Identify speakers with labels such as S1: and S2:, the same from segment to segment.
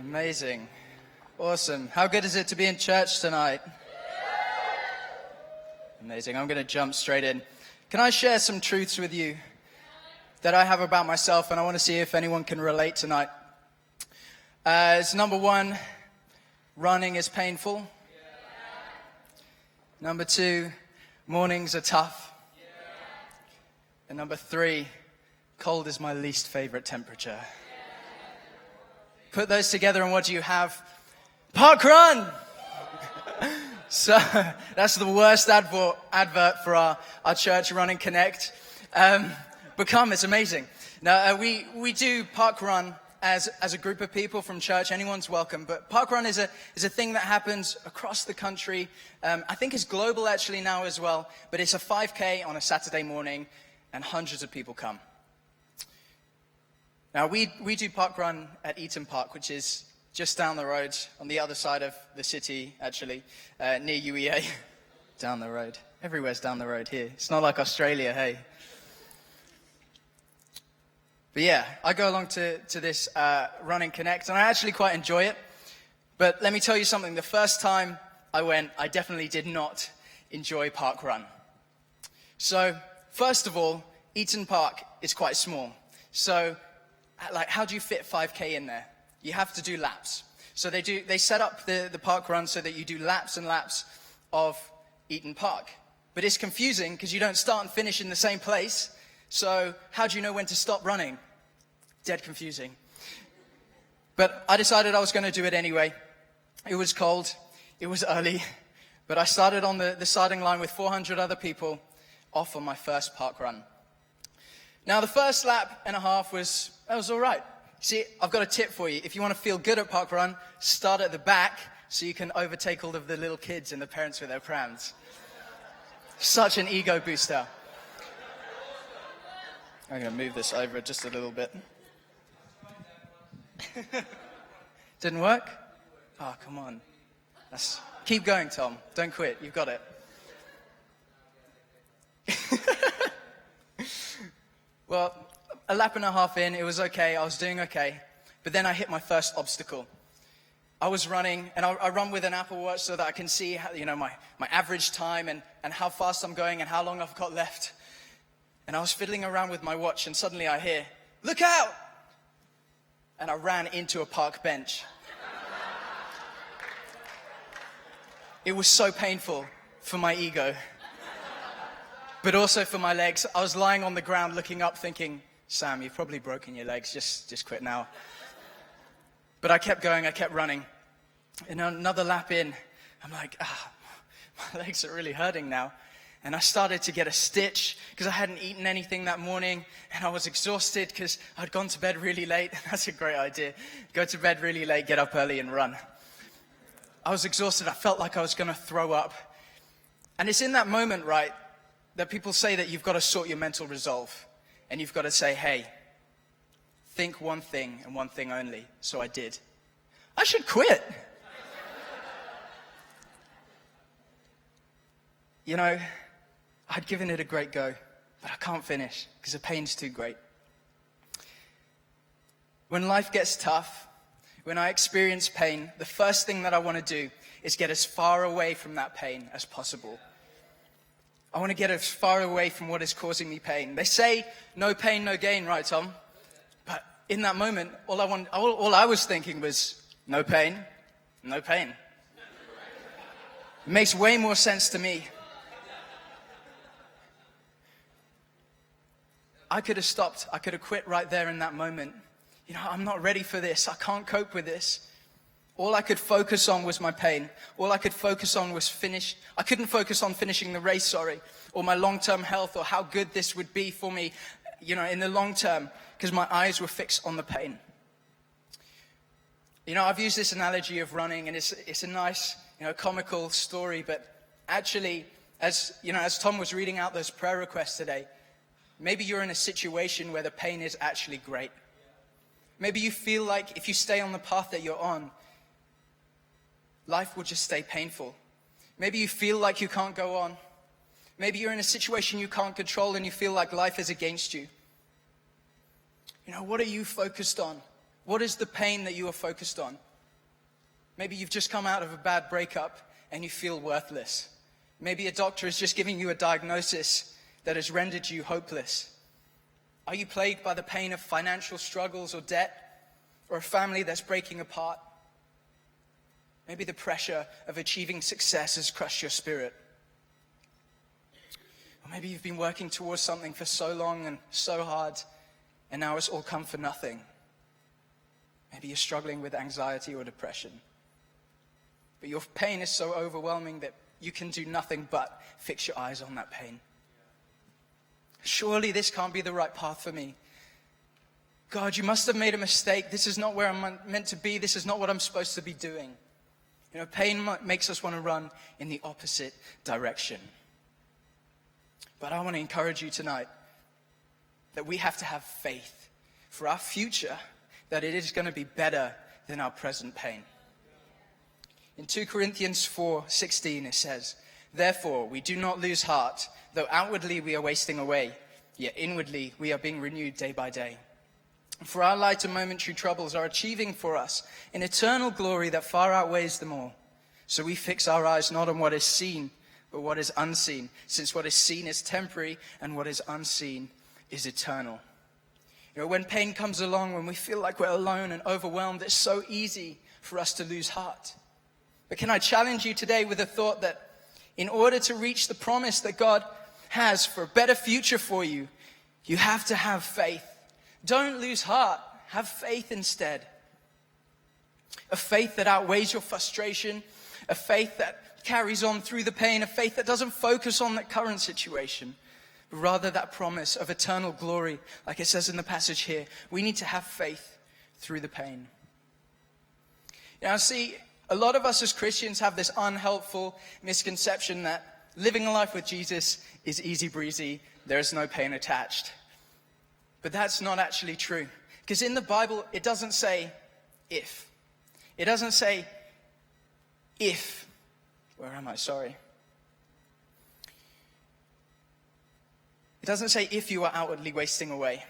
S1: Amazing. Awesome. How good is it to be in church tonight? Amazing. I'm going to jump straight in. Can I share some truths with you that I have about myself, and I want to see if anyone can relate tonight. It's number one, running is painful. Number two, mornings are tough. And number three, cold is my least favorite temperature. Put those together and what do you have? Park run! So that's the worst advert for our church, Run and Connect. But come, it's amazing. Now, we do park run as a group of people from church. Anyone's welcome. But park run is a thing that happens across the country. I think it's global actually now as well. But it's a 5K on a Saturday morning, and hundreds of people come. Now, we do park run at Eaton Park, which is just down the road, on the other side of the city, actually, near UEA. Down the road. Everywhere's down the road here. It's not like Australia, hey. But yeah, I go along to this Run and Connect, and I actually quite enjoy it. But let me tell you something. The first time I went, I definitely did not enjoy park run. So, first of all, Eaton Park is quite small. So, how do you fit 5K in there? You have to do laps. So they set up the park run so that you do laps and laps of Eaton Park. But it's confusing because you don't start and finish in the same place. So how do you know when to stop running? Dead confusing. But I decided I was going to do it anyway. It was cold. It was early. But I started on the starting line with 400 other people off on my first park run. Now, the first lap and a half was all right. See, I've got a tip for you. If you want to feel good at park run, start at the back so you can overtake all of the little kids and the parents with their prams. Such an ego booster. I'm going to move this over just a little bit. Didn't work? Oh, come on. Keep going, Tom. Don't quit. You've got it. Well, a lap and a half in, it was okay. I was doing okay. But then I hit my first obstacle. I was running, and I run with an Apple Watch so that I can see how, my average time and how fast I'm going and how long I've got left. And I was fiddling around with my watch, and suddenly I hear, "Look out!" And I ran into a park bench. It was so painful for my ego, but also for my legs. I was lying on the ground looking up thinking, "Sam, you've probably broken your legs. Just quit now." But I kept going. I kept running. And another lap in, I'm like, my legs are really hurting now. And I started to get a stitch because I hadn't eaten anything that morning. And I was exhausted because I'd gone to bed really late. That's a great idea. Go to bed really late, get up early and run. I was exhausted. I felt like I was going to throw up. And it's in that moment, right, that people say that you've got to sort your mental resolve. And you've got to say, hey, think one thing and one thing only. So I did. I should quit. I'd given it a great go, but I can't finish because the pain's too great. When life gets tough, when I experience pain, the first thing that I want to do is get as far away from that pain as possible. I want to get as far away from what is causing me pain. They say, no pain, no gain, right, Tom? But in that moment, all I was thinking was, no pain, no pain. It makes way more sense to me. I could have stopped. I could have quit right there in that moment. I'm not ready for this. I can't cope with this. All I could focus on was my pain. All I could focus on was I couldn't focus on finishing the race, or my long-term health, or how good this would be for me, in the long term, because my eyes were fixed on the pain. I've used this analogy of running, and it's a nice, comical story, but actually, as Tom was reading out those prayer requests today, maybe you're in a situation where the pain is actually great. Maybe you feel like if you stay on the path that you're on, life will just stay painful. Maybe you feel like you can't go on. Maybe you're in a situation you can't control and you feel like life is against you. What are you focused on? What is the pain that you are focused on? Maybe you've just come out of a bad breakup and you feel worthless. Maybe a doctor is just giving you a diagnosis that has rendered you hopeless. Are you plagued by the pain of financial struggles or debt, or a family that's breaking apart? Maybe the pressure of achieving success has crushed your spirit. Or maybe you've been working towards something for so long and so hard, and now it's all come for nothing. Maybe you're struggling with anxiety or depression. But your pain is so overwhelming that you can do nothing but fix your eyes on that pain. Surely this can't be the right path for me. God, you must have made a mistake. This is not where I'm meant to be. This is not what I'm supposed to be doing. You know, pain makes us want to run in the opposite direction. But I want to encourage you tonight that we have to have faith for our future, that it is going to be better than our present pain. In 2 Corinthians 4:16 it says, "Therefore we do not lose heart, though outwardly we are wasting away, yet inwardly we are being renewed day by day. For our light and momentary troubles are achieving for us an eternal glory that far outweighs them all. So we fix our eyes not on what is seen, but what is unseen, since what is seen is temporary and what is unseen is eternal." You know, when pain comes along, when we feel like we're alone and overwhelmed, it's so easy for us to lose heart. But can I challenge you today with the thought that in order to reach the promise that God has for a better future for you, you have to have faith. Don't lose heart. Have faith instead. A faith that outweighs your frustration. A faith that carries on through the pain. A faith that doesn't focus on the current situation, but rather that promise of eternal glory. Like it says in the passage here, we need to have faith through the pain. Now see, a lot of us as Christians have this unhelpful misconception that living a life with Jesus is easy breezy. There is no pain attached. But that's not actually true. Because in the Bible, it doesn't say if. It doesn't say if. Where am I? Sorry. It doesn't say if you are outwardly wasting away.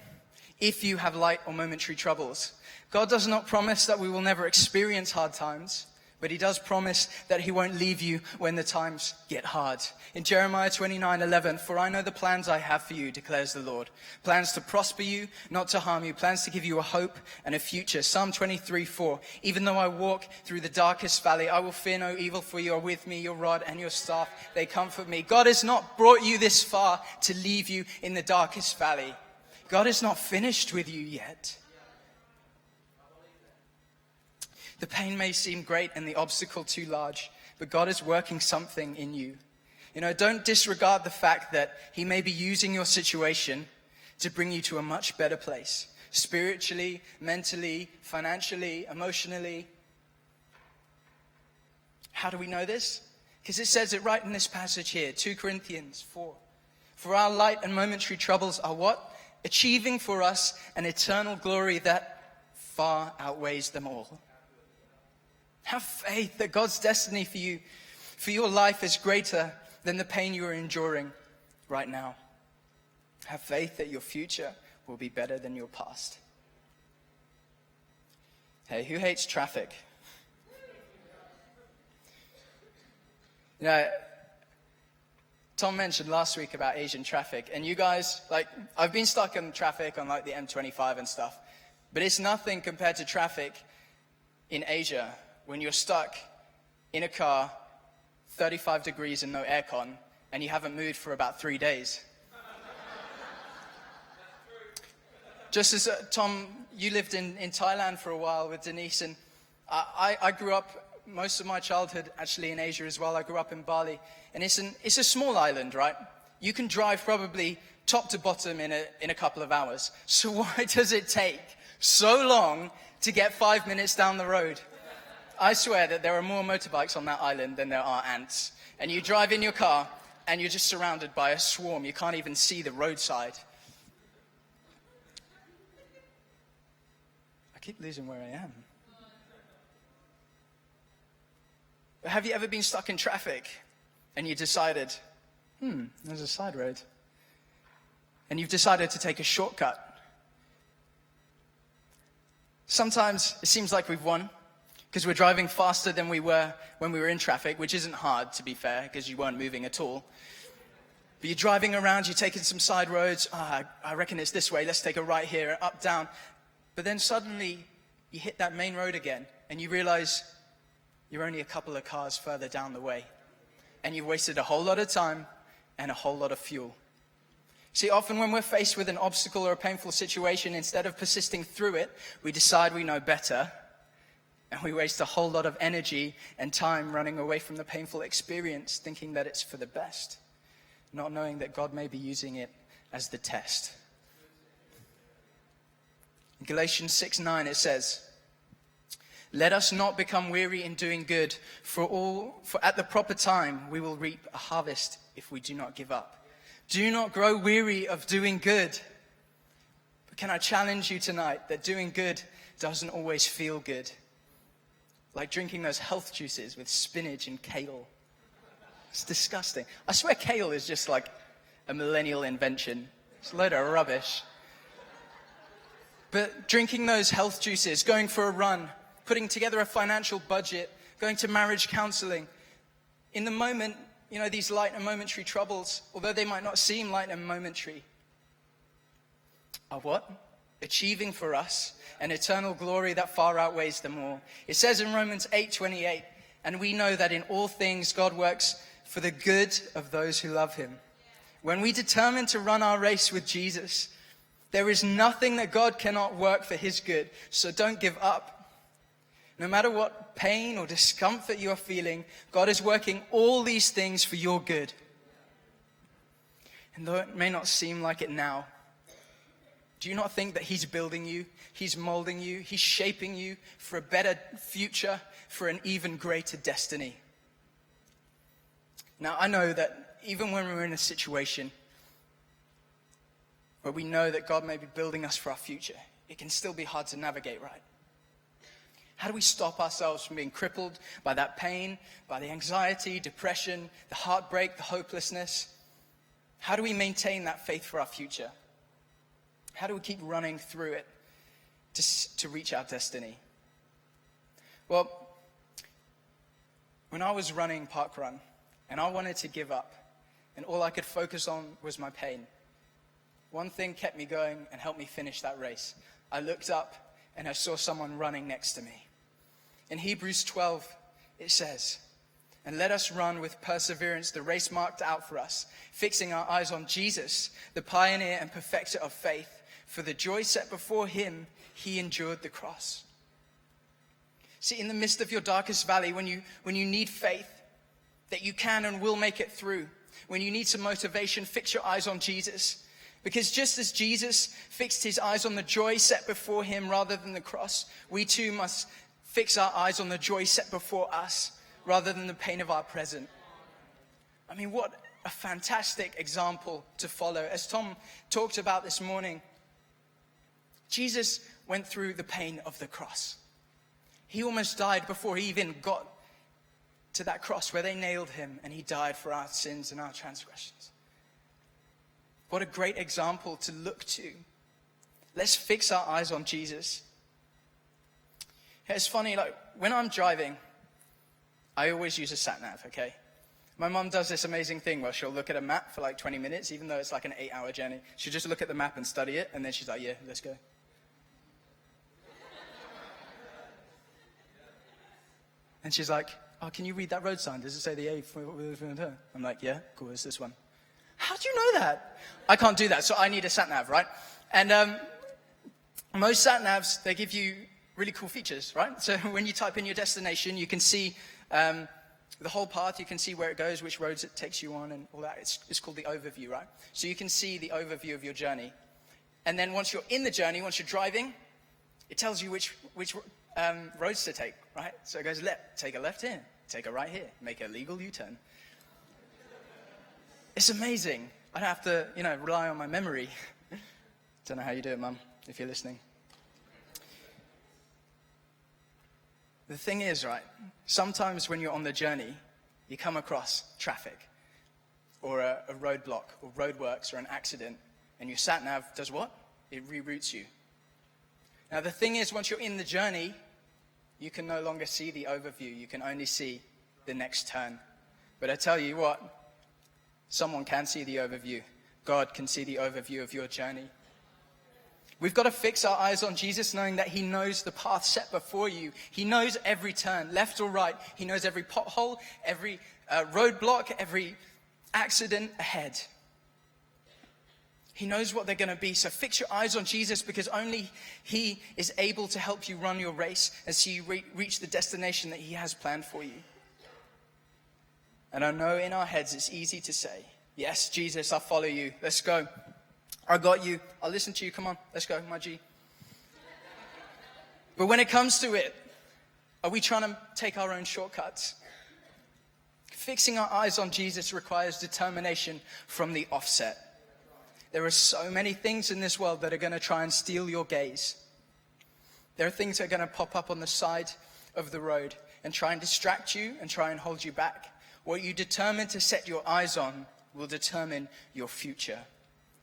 S1: If you have light or momentary troubles. God does not promise that we will never experience hard times. But he does promise that he won't leave you when the times get hard. In Jeremiah 29:11, "For I know the plans I have for you, declares the Lord. Plans to prosper you, not to harm you. Plans to give you a hope and a future." Psalm 23:4, "Even though I walk through the darkest valley, I will fear no evil, for you are with me. Your rod and your staff, they comfort me." God has not brought you this far to leave you in the darkest valley. God is not finished with you yet. The pain may seem great and the obstacle too large, but God is working something in you. You know, don't disregard the fact that he may be using your situation to bring you to a much better place. Spiritually, mentally, financially, emotionally. How do we know this? Because it says it right in this passage here, 2 Corinthians 4. "For our light and momentary troubles are" what? "Achieving for us an eternal glory that far outweighs them all." Have faith that God's destiny for you, for your life, is greater than the pain you are enduring right now. Have faith that your future will be better than your past. Hey, who hates traffic? You know, Tom mentioned last week about Asian traffic, and you guys, I've been stuck in traffic on the M25 and stuff, but it's nothing compared to traffic in Asia. When you're stuck in a car, 35 degrees and no aircon, and you haven't moved for about 3 days. Just as, Tom, you lived in Thailand for a while with Denise, and I grew up most of my childhood actually in Asia as well. I grew up in Bali, and it's a small island, right? You can drive probably top to bottom in a couple of hours. So why does it take so long to get 5 minutes down the road? I swear that there are more motorbikes on that island than there are ants. And you drive in your car, and you're just surrounded by a swarm. You can't even see the roadside. I keep losing where I am. But have you ever been stuck in traffic, and you decided, there's a side road, and you've decided to take a shortcut? Sometimes it seems like we've won. because we're driving faster than we were when we were in traffic, which isn't hard, to be fair, because you weren't moving at all. But you're driving around, you're taking some side roads. I reckon it's this way. Let's take a right here, up, down. But then suddenly you hit that main road again and you realize you're only a couple of cars further down the way. And you've wasted a whole lot of time and a whole lot of fuel. See, often when we're faced with an obstacle or a painful situation, instead of persisting through it, we decide we know better. And we waste a whole lot of energy and time running away from the painful experience, thinking that it's for the best, not knowing that God may be using it as the test. In Galatians 6:9 it says, "Let us not become weary in doing good, for at the proper time we will reap a harvest if we do not give up." Do not grow weary of doing good. But can I challenge you tonight that doing good doesn't always feel good? Like drinking those health juices with spinach and kale. It's disgusting. I swear kale is just like a millennial invention. It's a load of rubbish. But drinking those health juices, going for a run, putting together a financial budget, going to marriage counseling, in the moment, these light and momentary troubles, although they might not seem light and momentary, are what? Achieving for us an eternal glory that far outweighs them all. It says in Romans 8:28, "And we know that in all things God works for the good of those who love him." When we determine to run our race with Jesus, there is nothing that God cannot work for his good. So don't give up. No matter what pain or discomfort you are feeling, God is working all these things for your good. And though it may not seem like it now, do you not think that he's building you, he's molding you, he's shaping you for a better future, for an even greater destiny? Now, I know that even when we're in a situation where we know that God may be building us for our future, it can still be hard to navigate, right? How do we stop ourselves from being crippled by that pain, by the anxiety, depression, the heartbreak, the hopelessness? How do we maintain that faith for our future? How do we keep running through it to reach our destiny? Well, when I was running Park Run and I wanted to give up and all I could focus on was my pain, one thing kept me going and helped me finish that race. I looked up and I saw someone running next to me. In Hebrews 12, it says, "And let us run with perseverance the race marked out for us, fixing our eyes on Jesus, the pioneer and perfecter of faith. For the joy set before him, he endured the cross." See, in the midst of your darkest valley, when you need faith that you can and will make it through, when you need some motivation, fix your eyes on Jesus. Because just as Jesus fixed his eyes on the joy set before him rather than the cross, we too must fix our eyes on the joy set before us rather than the pain of our present. I mean, what a fantastic example to follow. As Tom talked about this morning, Jesus went through the pain of the cross. He almost died before he even got to that cross where they nailed him, and he died for our sins and our transgressions. What a great example to look to. Let's fix our eyes on Jesus. It's funny, like when I'm driving, I always use a sat nav, okay? My mum does this amazing thing where she'll look at a map for like 20 minutes, even though it's like an 8-hour journey. She'll just look at the map and study it, and then she's like, "Yeah, let's go." And she's like, "Oh, can you read that road sign? Does it say the A? I'm like, "Yeah, cool, it's this one." "How do you know that?" I can't do that, so I need a sat nav, right? And most sat navs, they give you really cool features, right? So when you type in your destination, you can see the whole path, you can see where it goes, which roads it takes you on and all that. It's called the overview, right? So you can see the overview of your journey. And then once you're in the journey, once you're driving, it tells you which roads to take, right? So it goes left, take a left here, take a right here, make a legal U-turn. It's amazing. I don't have to, rely on my memory. Don't know how you do it, Mum, if you're listening. The thing is, right, sometimes when you're on the journey, you come across traffic or a roadblock or roadworks or an accident, and your sat-nav does what? It reroutes you. Now, the thing is, once you're in the journey, you can no longer see the overview. You can only see the next turn. But I tell you what, someone can see the overview. God can see the overview of your journey. We've got to fix our eyes on Jesus, knowing that he knows the path set before you. He knows every turn, left or right. He knows every pothole, every roadblock, every accident ahead. He knows what they're going to be. So fix your eyes on Jesus, because only he is able to help you run your race and see you reach the destination that he has planned for you. And I know in our heads it's easy to say, yes, Jesus, I'll follow you. Let's go. I got you. I'll listen to you. Come on, let's go, my G. But when it comes to it, are we trying to take our own shortcuts? Fixing our eyes on Jesus requires determination from the offset. There are so many things in this world that are going to try and steal your gaze. There are things that are going to pop up on the side of the road and try and distract you and try and hold you back. What you determine to set your eyes on will determine your future.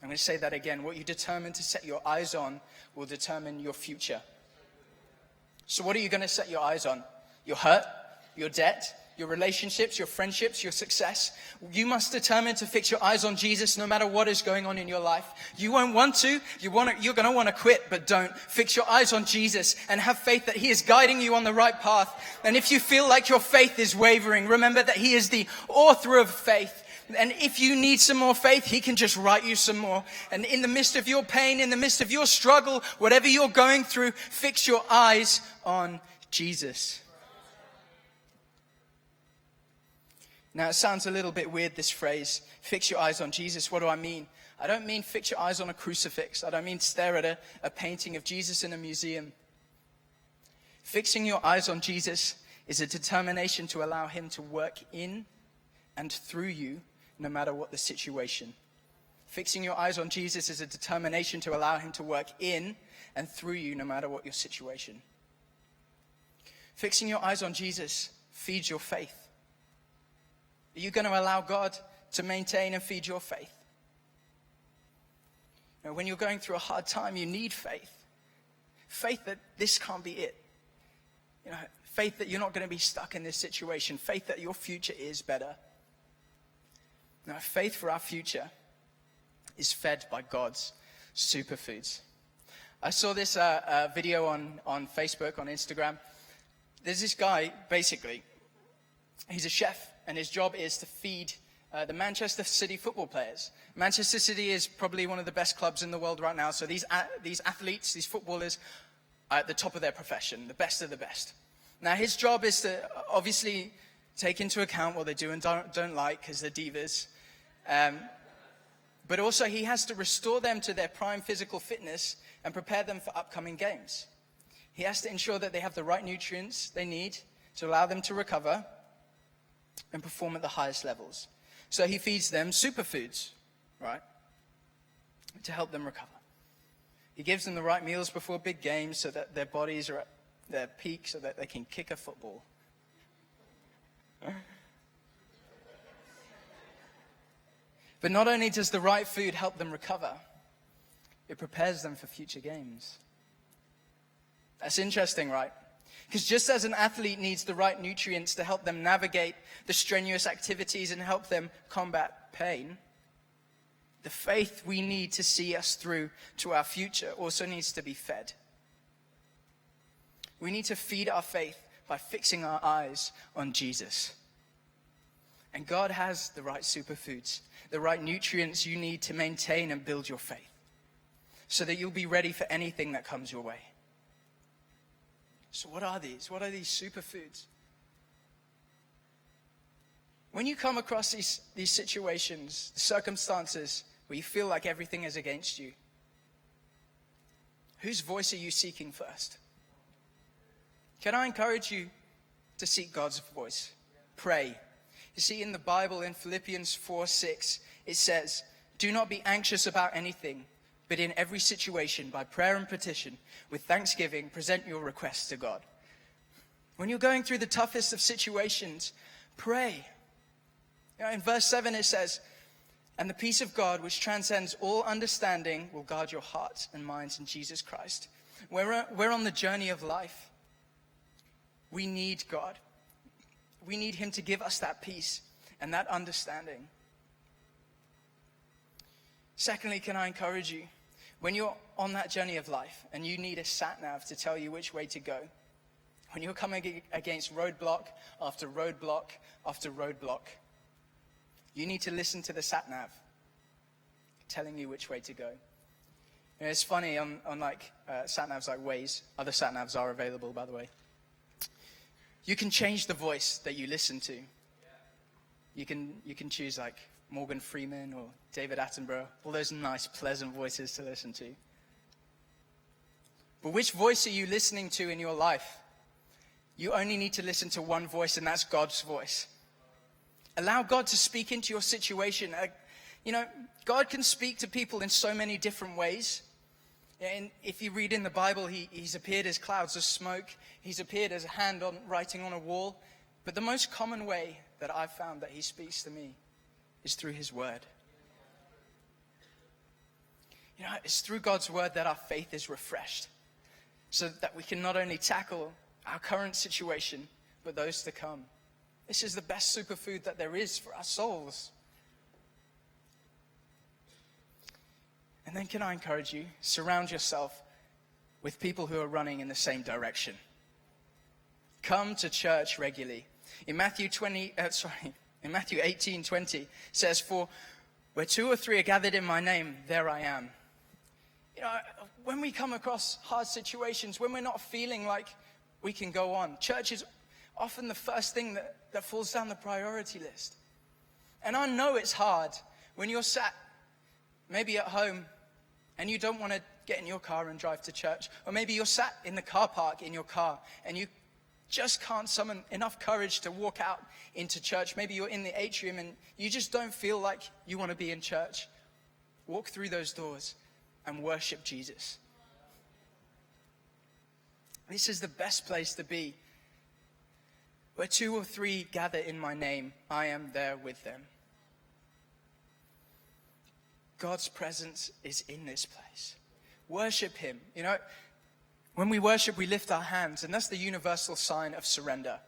S1: I'm going to say that again. What you determine to set your eyes on will determine your future. So what are you going to set your eyes on? Your hurt, your debt, your relationships, your friendships, your success? You must determine to fix your eyes on Jesus no matter what is going on in your life. You won't want to. You're going to want to quit, but don't. Fix your eyes on Jesus and have faith that he is guiding you on the right path. And if you feel like your faith is wavering, remember that he is the author of faith. And if you need some more faith, he can just write you some more. And in the midst of your pain, in the midst of your struggle, whatever you're going through, fix your eyes on Jesus. Now, it sounds a little bit weird, this phrase, fix your eyes on Jesus. What do I mean? I don't mean fix your eyes on a crucifix. I don't mean stare at a painting of Jesus in a museum. Fixing your eyes on Jesus is a determination to allow him to work in and through you, no matter what the situation. Fixing your eyes on Jesus is a determination to allow him to work in and through you, no matter what your situation. Fixing your eyes on Jesus feeds your faith. Are you going to allow God to maintain and feed your faith? You know, when you're going through a hard time, you need faith. Faith that this can't be it. You know, faith that you're not going to be stuck in this situation. Faith that your future is better. Now, faith for our future is fed by God's superfoods. I saw this video on Facebook, on Instagram. There's this guy, basically, he's a chef, and his job is to feed the Manchester City football players. Manchester City is probably one of the best clubs in the world right now, so these athletes, these footballers, are at the top of their profession, the best of the best. Now, his job is to obviously take into account what they do and don't like, because they're divas. But also he has to restore them to their prime physical fitness and prepare them for upcoming games. He has to ensure that they have the right nutrients they need to allow them to recover and perform at the highest levels. So he feeds them superfoods, right, to help them recover. He gives them the right meals before big games so that their bodies are at their peak so that they can kick a football. But not only does the right food help them recover, it prepares them for future games. That's interesting, right? Because just as an athlete needs the right nutrients to help them navigate the strenuous activities and help them combat pain, the faith we need to see us through to our future also needs to be fed. We need to feed our faith by fixing our eyes on Jesus. And God has the right superfoods, the right nutrients you need to maintain and build your faith, so that you'll be ready for anything that comes your way. So what are these? What are these superfoods? When you come across these situations, the circumstances where you feel like everything is against you, whose voice are you seeking first? Can I encourage you to seek God's voice? Pray. You see, in the Bible, in Philippians 4:6, it says, "Do not be anxious about anything, but in every situation, by prayer and petition, with thanksgiving, present your requests to God." When you're going through the toughest of situations, pray. You know, in verse 7 it says, "And the peace of God, which transcends all understanding, will guard your hearts and minds in Jesus Christ." We're on the journey of life. We need God. We need him to give us that peace and that understanding. Secondly, can I encourage you, when you're on that journey of life and you need a sat-nav to tell you which way to go, when you're coming against roadblock after roadblock after roadblock, you need to listen to the sat-nav telling you which way to go. You know, it's funny, on sat-navs like Waze, other sat-navs are available, by the way. You can change the voice that you listen to. You can choose like Morgan Freeman or David Attenborough, all those nice, pleasant voices to listen to. But which voice are you listening to in your life? You only need to listen to one voice, and that's God's voice. Allow God to speak into your situation. God can speak to people in so many different ways. And if you read in the Bible, he's appeared as clouds of smoke. He's appeared as a hand writing on a wall. But the most common way that I've found that he speaks to me is through his word. It's through God's word that our faith is refreshed, so that we can not only tackle our current situation, but those to come. This is the best superfood that there is for our souls. And then can I encourage you, surround yourself with people who are running in the same direction. Come to church regularly. In Matthew 18:20 says, "For where 2 or 3 are gathered in my name, there I am." When we come across hard situations, when we're not feeling like we can go on, church is often the first thing that falls down the priority list. And I know it's hard when you're sat maybe at home and you don't want to get in your car and drive to church. Or maybe you're sat in the car park in your car and you just can't summon enough courage to walk out into church. Maybe you're in the atrium and you just don't feel like you want to be in church. Walk through those doors and worship Jesus. This is the best place to be. Where 2 or 3 gather in my name, I am there with them. God's presence is in this place. Worship him. When we worship, we lift our hands, and that's the universal sign of surrender.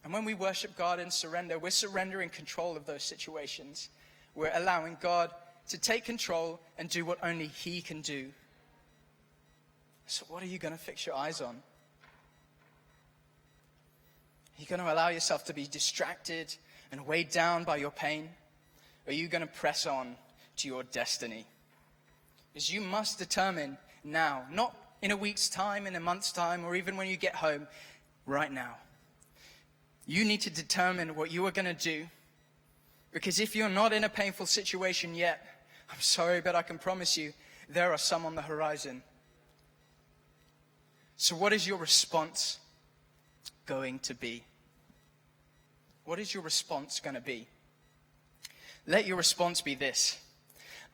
S1: And when we worship God in surrender, we're surrendering control of those situations. We're allowing God to take control and do what only he can do. So what are you going to fix your eyes on? Are you going to allow yourself to be distracted and weighed down by your pain? Or are you going to press on to your destiny? Because you must determine now, not in a week's time, in a month's time, or even when you get home, right now. You need to determine what you are going to do. Because if you're not in a painful situation yet, I'm sorry, but I can promise you, there are some on the horizon. So what is your response going to be? What is your response going to be? Let your response be this: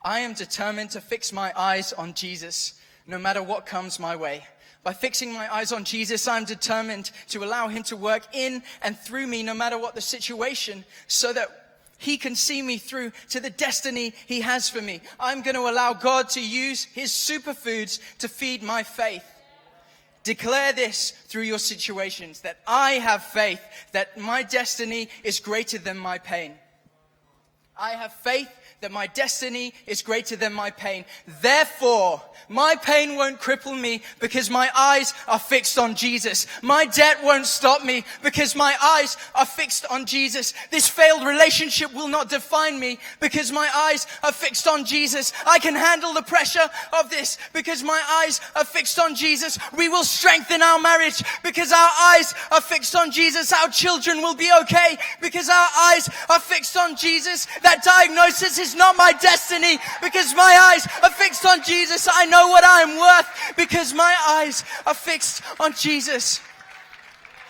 S1: I am determined to fix my eyes on Jesus, no matter what comes my way. By fixing my eyes on Jesus, I'm determined to allow him to work in and through me, no matter what the situation, so that he can see me through to the destiny he has for me. I'm going to allow God to use his superfoods to feed my faith. Declare this through your situations, that I have faith, that my destiny is greater than my pain. I have faith that my destiny is greater than my pain. Therefore, my pain won't cripple me because my eyes are fixed on Jesus. My debt won't stop me because my eyes are fixed on Jesus. This failed relationship will not define me because my eyes are fixed on Jesus. I can handle the pressure of this because my eyes are fixed on Jesus. We will strengthen our marriage because our eyes are fixed on Jesus. Our children will be okay because our eyes are fixed on Jesus. That diagnosis is not my destiny because my eyes are fixed on Jesus. I know what I am worth because my eyes are fixed on Jesus.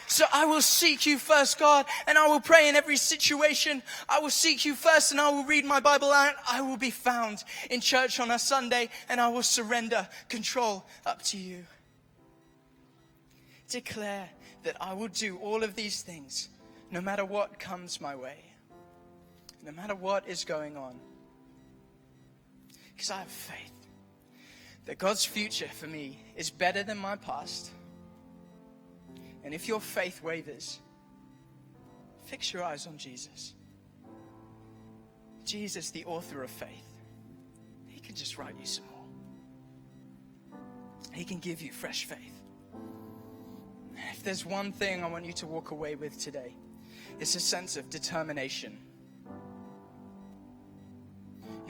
S1: So I will seek you first, God, and I will pray in every situation. I will seek you first, and I will read my Bible out. I will be found in church on a Sunday, and I will surrender control up to you. Declare that I will do all of these things no matter what comes my way, no matter what is going on. Because I have faith that God's future for me is better than my past. And if your faith wavers, fix your eyes on Jesus. Jesus, the author of faith. He can just write you some more. He can give you fresh faith. If there's one thing I want you to walk away with today, it's a sense of determination.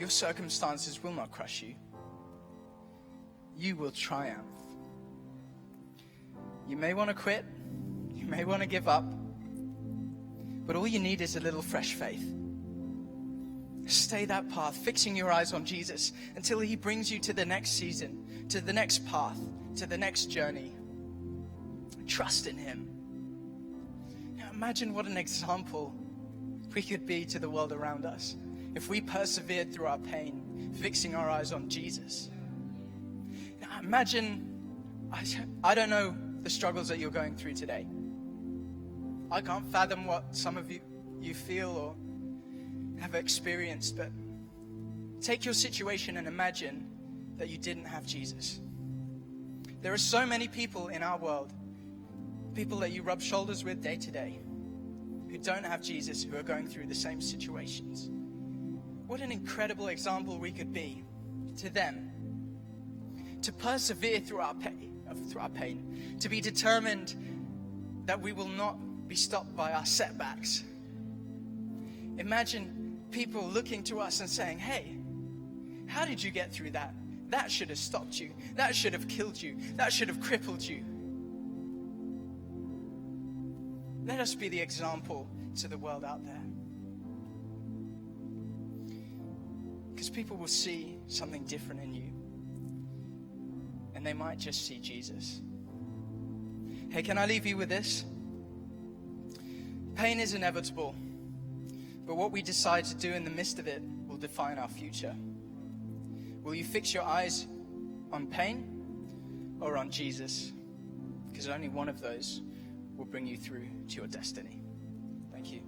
S1: Your circumstances will not crush you. You will triumph. You may want to quit. You may want to give up. But all you need is a little fresh faith. Stay that path, fixing your eyes on Jesus until he brings you to the next season, to the next path, to the next journey. Trust in him. Now imagine what an example we could be to the world around us if we persevered through our pain, fixing our eyes on Jesus. Now imagine, I don't know the struggles that you're going through today. I can't fathom what some of you feel or have experienced, but take your situation and imagine that you didn't have Jesus. There are so many people in our world, people that you rub shoulders with day to day, who don't have Jesus, who are going through the same situations. What an incredible example we could be to them, to persevere through our pain, to be determined that we will not be stopped by our setbacks. Imagine people looking to us and saying, hey, how did you get through that? That should have stopped you. That should have killed you. That should have crippled you. Let us be the example to the world out there. Because people will see something different in you. And they might just see Jesus. Hey, can I leave you with this? Pain is inevitable. But what we decide to do in the midst of it will define our future. Will you fix your eyes on pain or on Jesus? Because only one of those will bring you through to your destiny. Thank you.